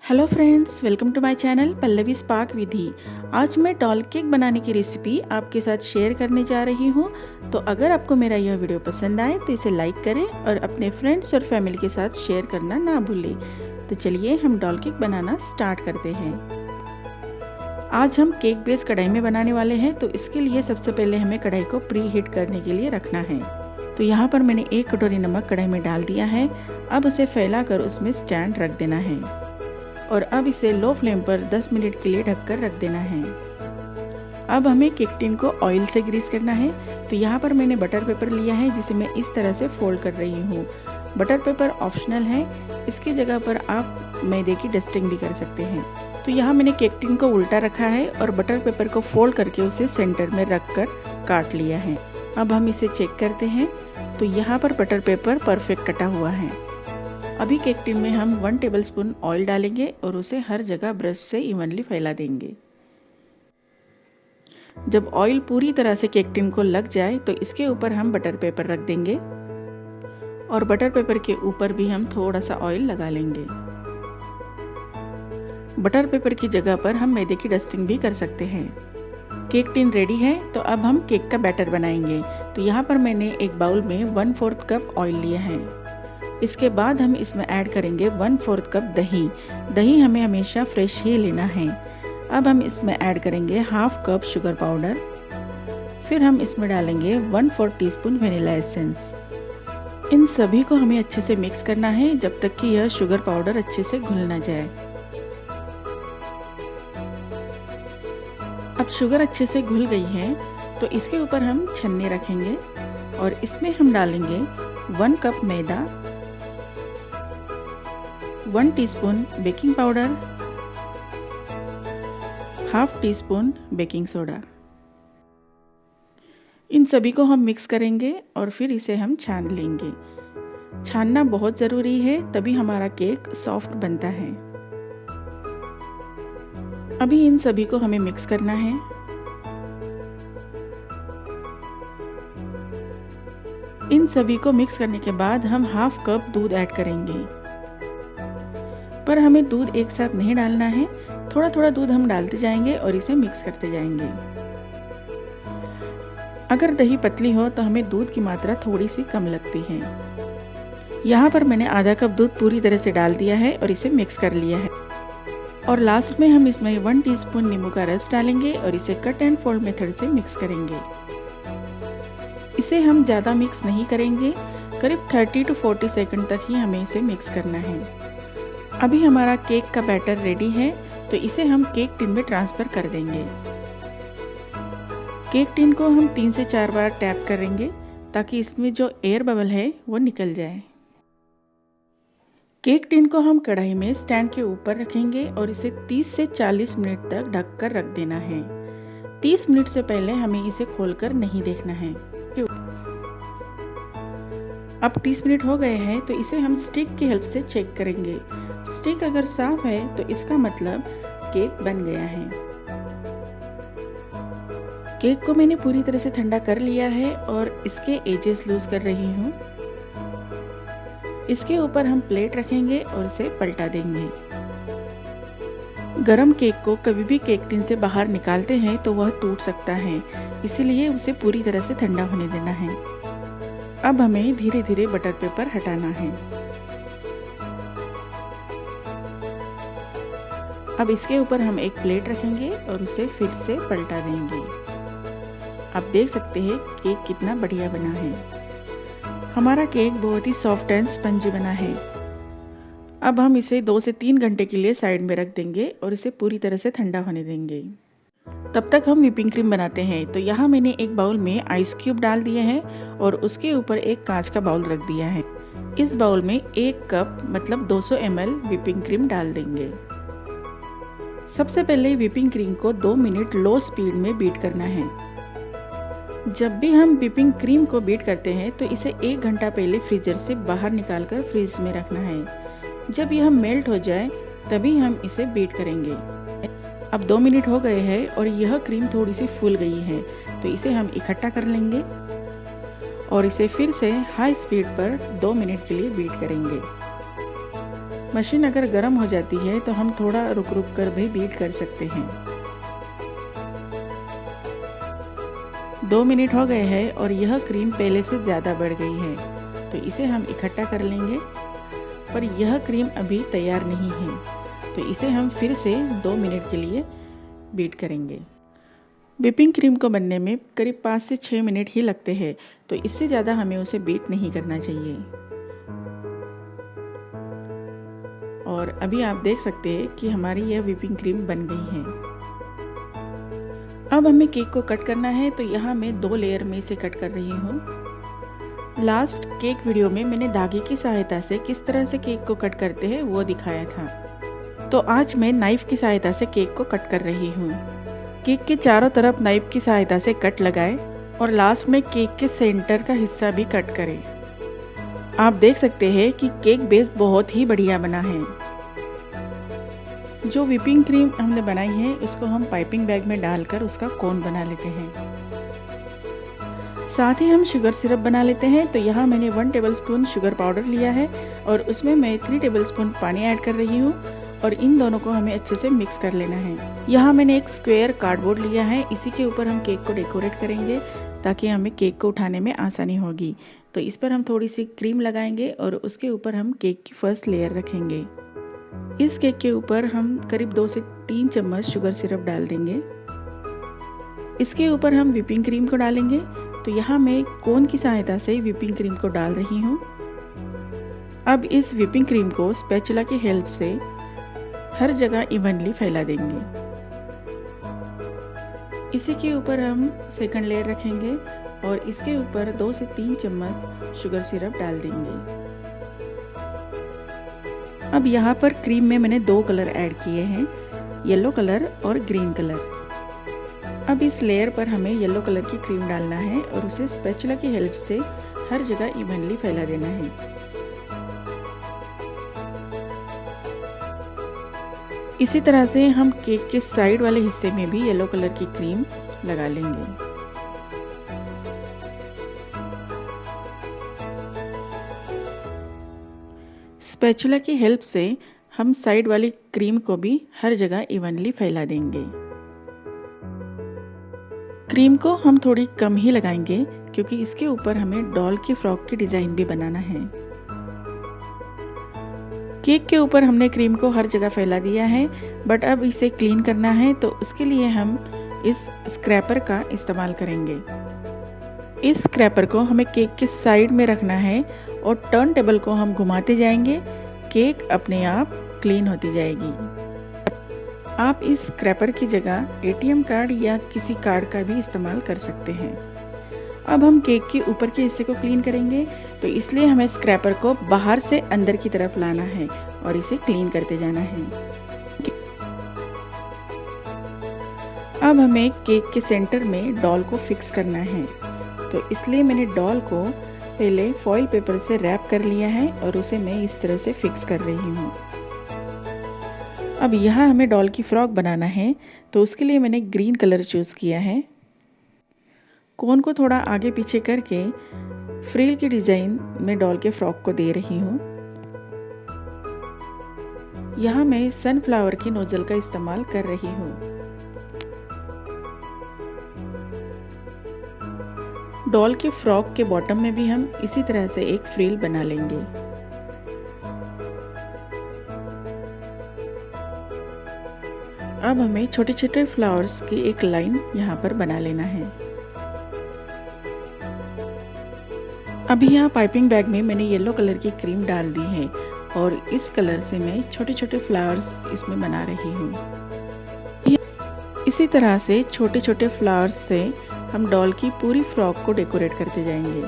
Hello friends, welcome to my channel Pallavi Spark Vidhi. आज मैं doll cake बनाने की रेसिपी आपके साथ शेयर करने जा रही हूँ। तो अगर आपको मेरा यह वीडियो पसंद आए तो इसे लाइक करें और अपने फ्रेंड्स और फैमिली के साथ शेयर करना ना भूलें। तो चलिए हम डॉल केक बनाना स्टार्ट करते हैं। आज हम केक बेस कढ़ाई में बनाने वाले हैं, तो इसके लिए सबसे पहले हमें कढ़ाई को प्री हीट करने के लिए रखना है। तो यहाँ पर मैंने 1 कटोरी नमक कढ़ाई में डाल दिया है। अब उसे फैलाकर उसमें स्टैंड रख देना है और अब इसे लो फ्लेम पर 10 मिनट के लिए ढककर रख देना है। अब हमें केक टिन को ऑयल से ग्रीस करना है। तो यहाँ पर मैंने बटर पेपर लिया है, जिसे मैं इस तरह से फोल्ड कर रही हूँ। बटर पेपर ऑप्शनल है, इसकी जगह पर आप मैदे की डस्टिंग भी कर सकते हैं। तो यहाँ मैंने केक टिन को उल्टा रखा है और बटर पेपर को फोल्ड करके उसे सेंटर में रख कर काट लिया है। अब हम इसे चेक करते हैं। तो यहाँ पर बटर पेपर परफेक्ट कटा हुआ है। अभी केक टिन में हम 1 टेबलस्पून ऑयल डालेंगे और उसे हर जगह ब्रश से इवनली फैला देंगे। जब ऑयल पूरी तरह से केक टिन को लग जाए तो इसके ऊपर हम बटर पेपर रख देंगे और बटर पेपर के ऊपर भी हम थोड़ा सा ऑयल लगा लेंगे। बटर पेपर की जगह पर हम मैदे की डस्टिंग भी कर सकते हैं। केक टिन रेडी है, तो अब हम केक का बैटर बनाएंगे। तो यहाँ पर मैंने एक बाउल में 1/4 कप ऑयल लिया है। इसके बाद हम इसमें ऐड करेंगे 1/4 कप दही। दही हमें हमेशा फ्रेश ही लेना है। अब हम इसमें ऐड करेंगे 1/2 कप शुगर पाउडर। फिर हम इसमें डालेंगे 1/4 टीस्पून वेनिला एसेंस। इन सभी को हमें अच्छे से मिक्स करना है जब तक कि यह शुगर पाउडर अच्छे से घुल ना जाए। अब शुगर अच्छे से घुल गई है, तो इसके ऊपर हम छन्नी रखेंगे और इसमें हम डालेंगे 1 कप मैदा, 1 teaspoon baking powder, 1/2 teaspoon baking soda. इन सभी को हम मिक्स करेंगे और फिर इसे हम छान लेंगे। छानना बहुत ज़रूरी है, तभी हमारा केक सॉफ्ट बनता है। अभी इन सभी को हमें मिक्स करना है। इन सभी को मिक्स करने के बाद हम 1/2 कप दूध ऐड करेंगे, पर हमें दूध एक साथ नहीं डालना है। थोड़ा थोड़ा दूध हम डालते जाएंगे और इसे मिक्स करते जाएंगे। अगर दही पतली हो तो हमें दूध की मात्रा थोड़ी सी कम लगती है। यहाँ पर मैंने आधा कप दूध पूरी तरह से डाल दिया है और इसे मिक्स कर लिया है। और लास्ट में हम इसमें 1 टीस्पून नींबू का रस डालेंगे और इसे कट एंड फोल्ड मेथड से मिक्स करेंगे। इसे हम ज़्यादा मिक्स नहीं करेंगे, करीब 30 to 40 सेकंड तक ही हमें इसे मिक्स करना है। अभी हमारा केक का बैटर रेडी है, तो इसे हम केक टिन में ट्रांसफ़र कर देंगे। केक टिन को हम 3 से 4 बार टैप करेंगे ताकि इसमें जो एयर बबल है वो निकल जाए। केक टिन को हम कढ़ाई में स्टैंड के ऊपर रखेंगे और इसे 30 से 40 मिनट तक ढक कर रख देना है। 30 मिनट से पहले हमें इसे खोलकर नहीं देखना है। अब 30 मिनट हो गए हैं, तो इसे हम स्टिक की हेल्प से चेक करेंगे। स्टिक अगर साफ है तो इसका मतलब केक बन गया है। केक को मैंने पूरी तरह से ठंडा कर लिया है और इसके एजेस लूज कर रही हूँ। इसके ऊपर हम प्लेट रखेंगे और इसे पलटा देंगे। गरम केक को कभी भी केक टिन से बाहर निकालते हैं तो वह टूट सकता है, इसीलिए उसे पूरी तरह से ठंडा होने देना है। अब हमें धीरे धीरे बटर पेपर हटाना है। अब इसके ऊपर हम एक प्लेट रखेंगे और उसे फिर से पलटा देंगे। आप देख सकते हैं केक कितना बढ़िया बना है। हमारा केक बहुत ही सॉफ्ट एंड स्पंजी बना है। अब हम इसे 2 से 3 घंटे के लिए साइड में रख देंगे और इसे पूरी तरह से ठंडा होने देंगे। तब तक हम व्हिपिंग क्रीम बनाते हैं। तो यहाँ मैंने एक बाउल में आइस क्यूब डाल दिए हैं और उसके ऊपर एक कांच का बाउल रख दिया है। इस बाउल में 1 कप मतलब 200 ml व्हिपिंग क्रीम डाल देंगे। सबसे पहले व्हिपिंग क्रीम को 2 मिनट लो स्पीड में बीट करना है। जब भी हम व्हिपिंग क्रीम को बीट करते हैं तो इसे 1 घंटा पहले फ्रीजर से बाहर निकालकर फ्रीज में रखना है। जब यह मेल्ट हो जाए तभी हम इसे बीट करेंगे। अब 2 मिनट हो गए हैं और यह क्रीम थोड़ी सी फूल गई है, तो इसे हम इकट्ठा कर लेंगे और इसे फिर से हाई स्पीड पर 2 मिनट के लिए बीट करेंगे। मशीन अगर गर्म हो जाती है तो हम थोड़ा रुक रुक कर भी बीट कर सकते हैं। 2 मिनट हो गए हैं और यह क्रीम पहले से ज़्यादा बढ़ गई है, तो इसे हम इकट्ठा कर लेंगे। पर यह क्रीम अभी तैयार नहीं है, तो इसे हम फिर से 2 मिनट के लिए बीट करेंगे। व्हिपिंग क्रीम को बनने में करीब 5 से 6 मिनट ही लगते हैं, तो इससे ज़्यादा हमें उसे बीट नहीं करना चाहिए। और अभी आप देख सकते हैं कि हमारी यह व्हिपिंग क्रीम बन गई है। अब हमें केक को कट करना है, तो यहाँ मैं 2 लेयर में इसे कट कर रही हूँ। लास्ट केक वीडियो में मैंने धागे की सहायता से किस तरह से केक को कट करते हैं वो दिखाया था, तो आज मैं नाइफ की सहायता से केक को कट कर रही हूँ। केक के चारों तरफ नाइफ की सहायता से कट लगाएं और लास्ट में केक के सेंटर का हिस्सा भी कट करें। आप देख सकते हैं कि केक बेस बहुत ही बढ़िया बना है। जो व्हिपिंग क्रीम हमने बनाई है उसको हम पाइपिंग बैग में डालकर उसका कोन बना लेते हैं। साथ ही हम शुगर सिरप बना लेते हैं। तो यहाँ मैंने 1 टेबलस्पून शुगर पाउडर लिया है और उसमें मैं 3 टेबलस्पून पानी ऐड कर रही हूँ और इन दोनों को हमें अच्छे से मिक्स कर लेना है। यहाँ मैंने एक स्क्वायर कार्डबोर्ड लिया है, इसी के ऊपर हम केक को डेकोरेट करेंगे ताकि हमें केक को उठाने में आसानी होगी। तो इस पर हम थोड़ी सी क्रीम लगाएंगे और उसके ऊपर हम केक की फर्स्ट लेयर रखेंगे। इस केक के ऊपर हम करीब 2 से 3 चम्मच शुगर सिरप डाल देंगे। इसके ऊपर हम व्हिपिंग क्रीम को डालेंगे। तो यहाँ मैं कोन की सहायता से व्हिपिंग क्रीम को डाल रही हूँ। अब इस व्हिपिंग क्रीम को स्पैचुला की हेल्प से हर जगह इवनली फैला देंगे। इसी के ऊपर हम सेकंड लेयर रखेंगे और इसके ऊपर 2 से 3 चम्मच शुगर सिरप डाल देंगे। अब यहाँ पर क्रीम में मैंने 2 कलर ऐड किए हैं, येलो कलर और ग्रीन कलर। अब इस लेयर पर हमें येलो कलर की क्रीम डालना है और उसे स्पैचुला की हेल्प से हर जगह इवनली फैला देना है। इसी तरह से हम केक के साइड वाले हिस्से में भी येलो कलर की क्रीम लगा लेंगे। स्पैचुला की हेल्प से हम साइड वाली क्रीम को भी हर जगह इवनली फैला देंगे। क्रीम को हम थोड़ी कम ही लगाएंगे क्योंकि इसके ऊपर हमें डॉल की फ्रॉक की डिज़ाइन भी बनाना है। केक के ऊपर हमने क्रीम को हर जगह फैला दिया है, बट अब इसे क्लीन करना है, तो उसके लिए हम इस स्क्रैपर का इस्तेमाल करेंगे। इस स्क्रैपर को हमें केक के साइड में रखना है और टर्न टेबल को हम घुमाते जाएंगे। केक अपने आप क्लीन होती जाएगी। आप इस स्क्रैपर की जगह ATM कार्ड या किसी कार्ड का भी इस्तेमाल कर सकते हैं। अब हम केक के ऊपर के हिस्से को क्लीन करेंगे, तो इसलिए हमें स्क्रैपर को बाहर से अंदर की तरफ लाना है और इसे क्लीन करते जाना है। अब हमें केक के सेंटर में डॉल को फिक्स करना है, तो इसलिए मैंने डॉल को पहले फॉइल पेपर से रैप कर लिया है और उसे मैं इस तरह से फिक्स कर रही हूँ। अब यहाँ हमें डॉल की फ्रॉक बनाना है, तो उसके लिए मैंने ग्रीन कलर चूज़ किया है। कोन को थोड़ा आगे पीछे करके फ्रिल की डिज़ाइन में डॉल के फ्रॉक को दे रही हूँ। यहाँ मैं सनफ्लावर की नोजल का इस्तेमाल कर रही हूँ। डॉल के फ्रॉक के बॉटम में भी हम इसी तरह से एक फ्रिल बना लेंगे। अब हमें छोटे छोटे फ्लावर्स की एक लाइन यहाँ पर बना लेना है। अभी यहाँ पाइपिंग बैग में मैंने येलो कलर की क्रीम डाल दी है और इस कलर से मैं छोटे छोटे फ्लावर्स इसमें बना रही हूँ। इसी तरह से छोटे छोटे फ्लावर्स से हम डॉल की पूरी फ्रॉक को डेकोरेट करते जाएंगे।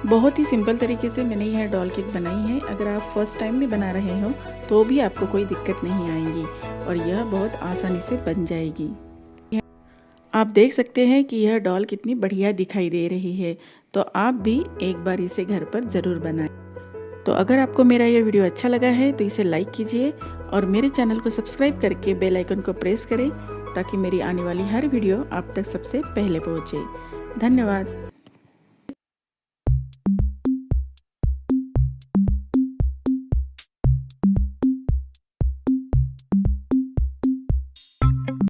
बहुत ही सिंपल तरीके से मैंने यह डॉल केक बनाई है। अगर आप फर्स्ट टाइम भी बना रहे हो तो भी आपको कोई दिक्कत नहीं आएगी और यह बहुत आसानी से बन जाएगी। आप देख सकते हैं कि यह डॉल कितनी बढ़िया दिखाई दे रही है, तो आप भी एक बार इसे घर पर ज़रूर बनाएं। तो अगर आपको मेरा यह वीडियो अच्छा लगा है तो इसे लाइक कीजिए और मेरे चैनल को सब्सक्राइब करके बेल आइकन को प्रेस करें ताकि मेरी आने वाली हर वीडियो आप तक सबसे पहले पहुंचे। धन्यवाद।